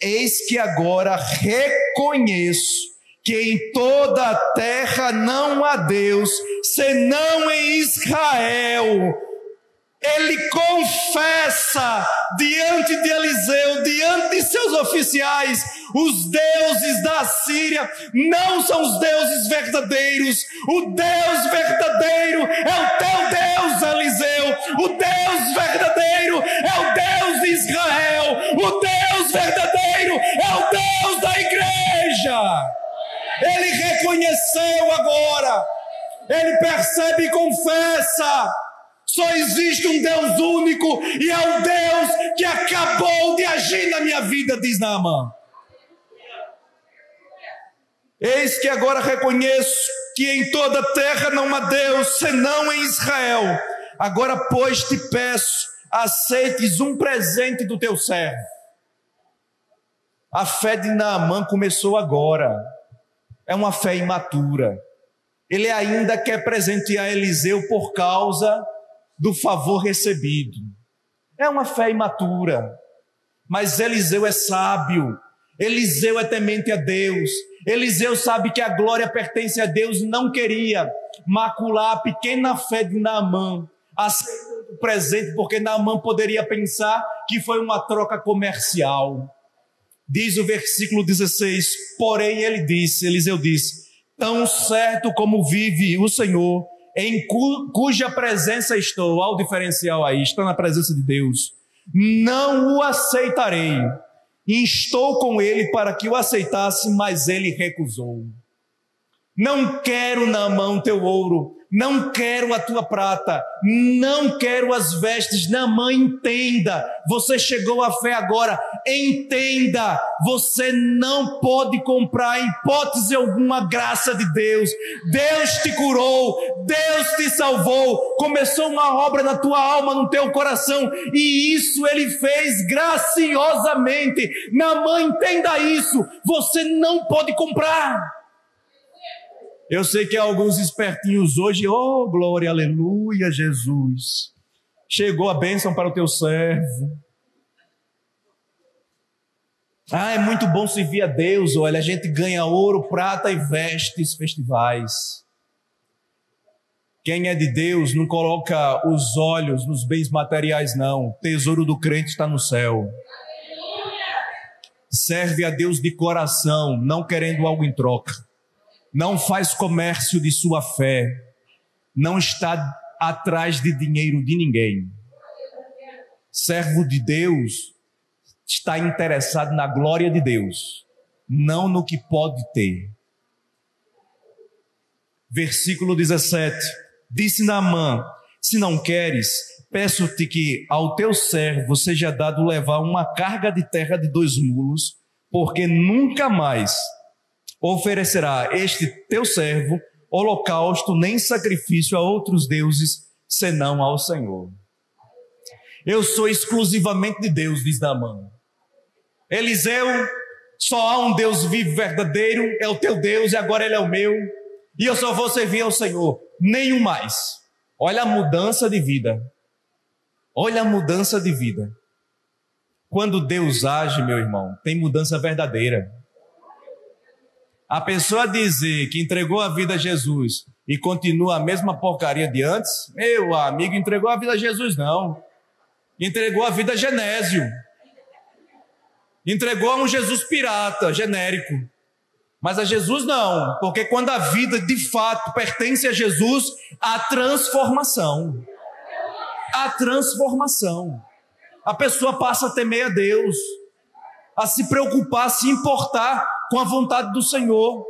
Eis que agora reconheço que em toda a terra não há Deus, senão em Israel. Ele confessa diante de Eliseu, diante de seus oficiais. Os deuses da Síria não são os deuses verdadeiros. O Deus verdadeiro é o teu Deus, Eliseu. O Deus verdadeiro é o Deus de Israel. O Deus verdadeiro é o Deus da igreja. Ele reconheceu agora. Ele percebe e confessa. Só existe um Deus único e é o Deus que acabou de agir na minha vida, diz Naamã. Eis que agora reconheço que em toda a terra não há Deus, senão em Israel. Agora, pois, te peço, aceites um presente do teu servo. A fé de Naamã começou agora. É uma fé imatura. Ele ainda quer presentear Eliseu por causa do favor recebido. É uma fé imatura. Mas Eliseu é sábio. Eliseu é temente a Deus. Eliseu sabe que a glória pertence a Deus. Não queria macular a pequena fé de Naamã, aceitando o presente, porque Naamã poderia pensar que foi uma troca comercial. Diz o versículo 16, porém Eliseu disse, tão certo como vive o Senhor, em cuja presença estou, olha o diferencial aí, está na presença de Deus, não o aceitarei. Instou com ele para que o aceitasse, mas ele recusou. Não quero, Naamã, teu ouro, não quero a tua prata, não quero as vestes. Naamã, entenda, você chegou à fé agora, entenda, você não pode comprar em hipótese alguma a graça de Deus. Deus te curou, Deus te salvou, começou uma obra na tua alma, no teu coração, e isso Ele fez graciosamente. Naamã, entenda isso, você não pode comprar. Eu sei que há alguns espertinhos hoje, oh glória, aleluia, Jesus, chegou a bênção para o teu servo. É muito bom servir a Deus, olha, a gente ganha ouro, prata e vestes, festivais. Quem é de Deus não coloca os olhos nos bens materiais, não. O tesouro do crente está no céu. Serve a Deus de coração, não querendo algo em troca. Não faz comércio de sua fé, não está atrás de dinheiro de ninguém. Servo de Deus está interessado na glória de Deus, não no que pode ter. Versículo 17, disse Naamã, se não queres, peço-te que ao teu servo seja dado levar uma carga de terra de 2 mulos, porque nunca mais oferecerá este teu servo holocausto nem sacrifício a outros deuses, senão ao Senhor. Eu sou exclusivamente de Deus, diz Naamã. Eliseu, só há um Deus vivo verdadeiro, é o teu Deus e agora Ele é o meu, e eu só vou servir ao Senhor, nenhum mais. Olha a mudança de vida, olha a mudança de vida. Quando Deus age, meu irmão, tem mudança verdadeira. A pessoa dizer que entregou a vida a Jesus e continua a mesma porcaria de antes, meu amigo, entregou a vida a Jesus não. Entregou a vida a Genésio. Entregou a um Jesus pirata, genérico. Mas a Jesus não, porque quando a vida de fato pertence a Jesus, há transformação. Há transformação. A pessoa passa a temer a Deus, a se preocupar, a se importar com a vontade do Senhor.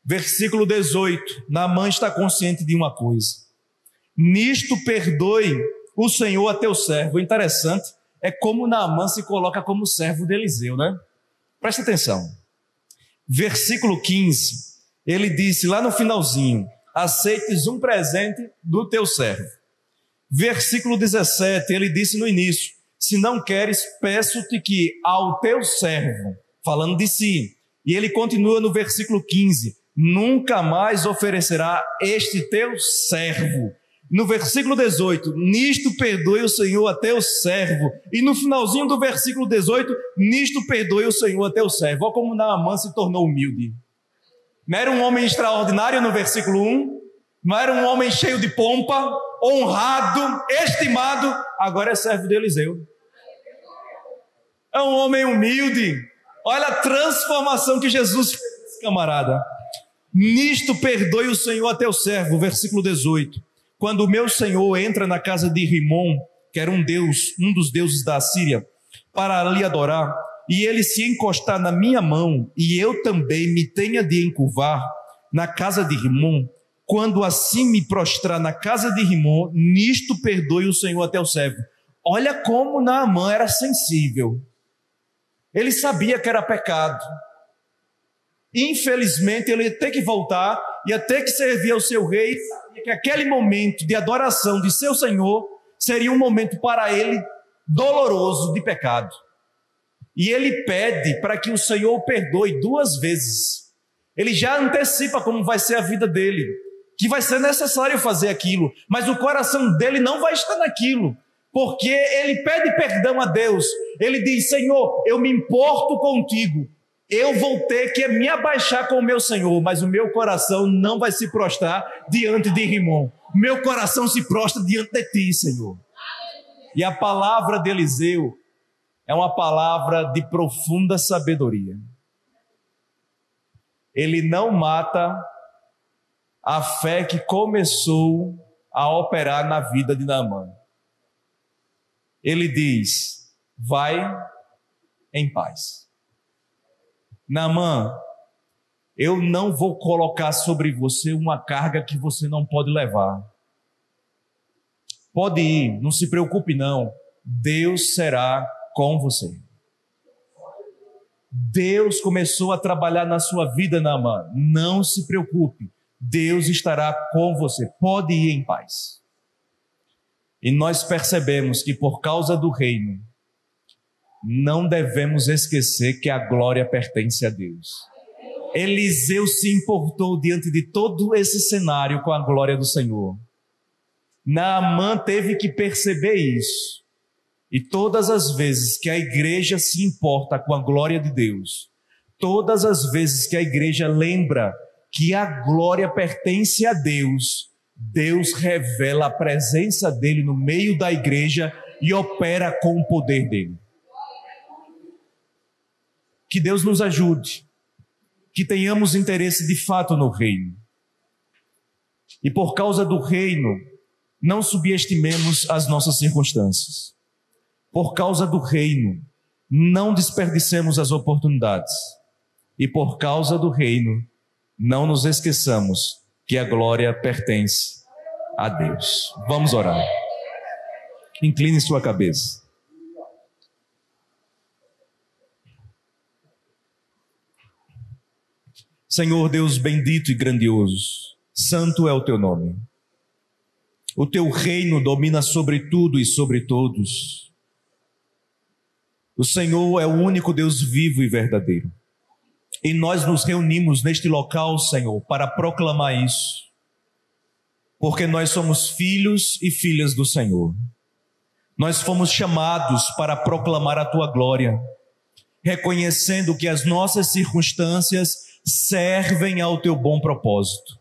Versículo 18, Naamã está consciente de uma coisa. Nisto perdoe o Senhor a teu servo. Interessante é como Naamã se coloca como servo de Eliseu, né? Presta atenção. Versículo 15, ele disse lá no finalzinho, aceites um presente do teu servo. Versículo 17, ele disse no início, se não queres, peço-te que ao teu servo, falando de si, e ele continua no versículo 15, nunca mais oferecerá este teu servo. No versículo 18, nisto perdoe o Senhor a teu servo. E no finalzinho do versículo 18, nisto perdoe o Senhor a teu servo. Olha como Naamã se tornou humilde. Não era um homem extraordinário no versículo 1, não era um homem cheio de pompa, honrado, estimado, agora é servo de Eliseu. É um homem humilde. Olha a transformação que Jesus fez, camarada. Nisto perdoe o Senhor a teu servo, versículo 18. Quando o meu senhor entra na casa de Rimon, que era um dos deuses da Síria, para lhe adorar, e ele se encostar na minha mão, e eu também me tenha de encurvar na casa de Rimon, quando assim me prostrar na casa de Rimon, nisto perdoe o Senhor a teu servo. Olha como Naamã era sensível. Ele sabia que era pecado. Infelizmente, ele ia ter que voltar, ia ter que servir ao seu rei, e que aquele momento de adoração de seu Senhor seria um momento para ele doloroso de pecado. E ele pede para que o Senhor o perdoe 2 vezes. Ele já antecipa como vai ser a vida dele, que vai ser necessário fazer aquilo, mas o coração dele não vai estar naquilo, porque ele pede perdão a Deus. Ele diz: Senhor, eu me importo contigo, eu vou ter que me abaixar com o meu Senhor, mas o meu coração não vai se prostrar diante de Rimon. Meu coração se prostra diante de ti, Senhor. E a palavra de Eliseu é uma palavra de profunda sabedoria. Ele não mata a fé que começou a operar na vida de Naamã. Ele diz: vai em paz. Naamã, eu não vou colocar sobre você uma carga que você não pode levar. Pode ir, não se preocupe não. Deus será com você. Deus começou a trabalhar na sua vida, Naamã. Não se preocupe. Deus estará com você. Pode ir em paz. E nós percebemos que por causa do reino, não devemos esquecer que a glória pertence a Deus. Eliseu se importou diante de todo esse cenário com a glória do Senhor. Naamã teve que perceber isso. E todas as vezes que a igreja se importa com a glória de Deus, todas as vezes que a igreja lembra que a glória pertence a Deus, Deus revela a presença dele no meio da igreja e opera com o poder dele. Que Deus nos ajude, que tenhamos interesse de fato no reino. E por causa do reino, não subestimemos as nossas circunstâncias. Por causa do reino, não desperdicemos as oportunidades. E por causa do reino, não nos esqueçamos que a glória pertence a Deus. Vamos orar. Incline sua cabeça. Senhor Deus bendito e grandioso, santo é o teu nome. O teu reino domina sobre tudo e sobre todos. O Senhor é o único Deus vivo e verdadeiro. E nós nos reunimos neste local, Senhor, para proclamar isso. Porque nós somos filhos e filhas do Senhor. Nós fomos chamados para proclamar a tua glória, reconhecendo que as nossas circunstâncias servem ao teu bom propósito.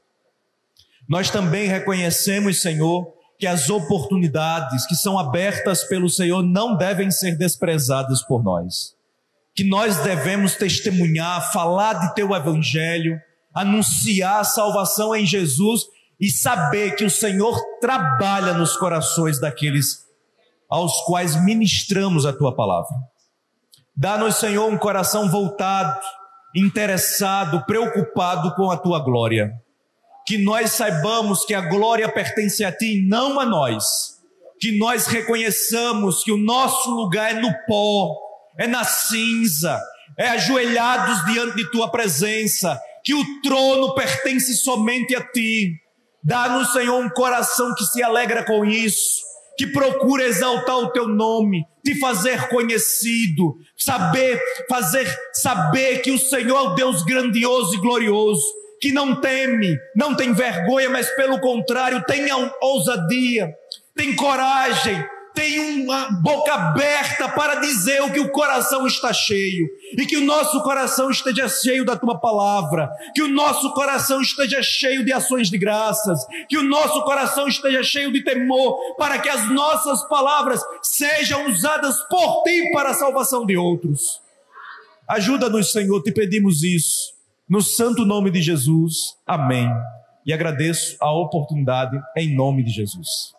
Nós também reconhecemos, Senhor, que as oportunidades que são abertas pelo Senhor não devem ser desprezadas por nós. Que nós devemos testemunhar, falar de teu evangelho, anunciar a salvação em Jesus e saber que o Senhor trabalha nos corações daqueles aos quais ministramos a tua palavra. Dá-nos, Senhor, um coração voltado, interessado, preocupado com a tua glória. Que nós saibamos que a glória pertence a ti e não a nós. Que nós reconheçamos que o nosso lugar é no pó, é na cinza, é ajoelhados diante de tua presença, que o trono pertence somente a ti. Dá-nos, Senhor, um coração que se alegra com isso, que procura exaltar o teu nome, te fazer conhecido, saber que o Senhor é o Deus grandioso e glorioso, que não teme, não tem vergonha, mas pelo contrário, tem ousadia, tem coragem, tem uma boca aberta para dizer o que o coração está cheio, e que o nosso coração esteja cheio da tua palavra, que o nosso coração esteja cheio de ações de graças, que o nosso coração esteja cheio de temor, para que as nossas palavras sejam usadas por ti para a salvação de outros. Ajuda-nos, Senhor, te pedimos isso, no santo nome de Jesus, amém. E agradeço a oportunidade em nome de Jesus.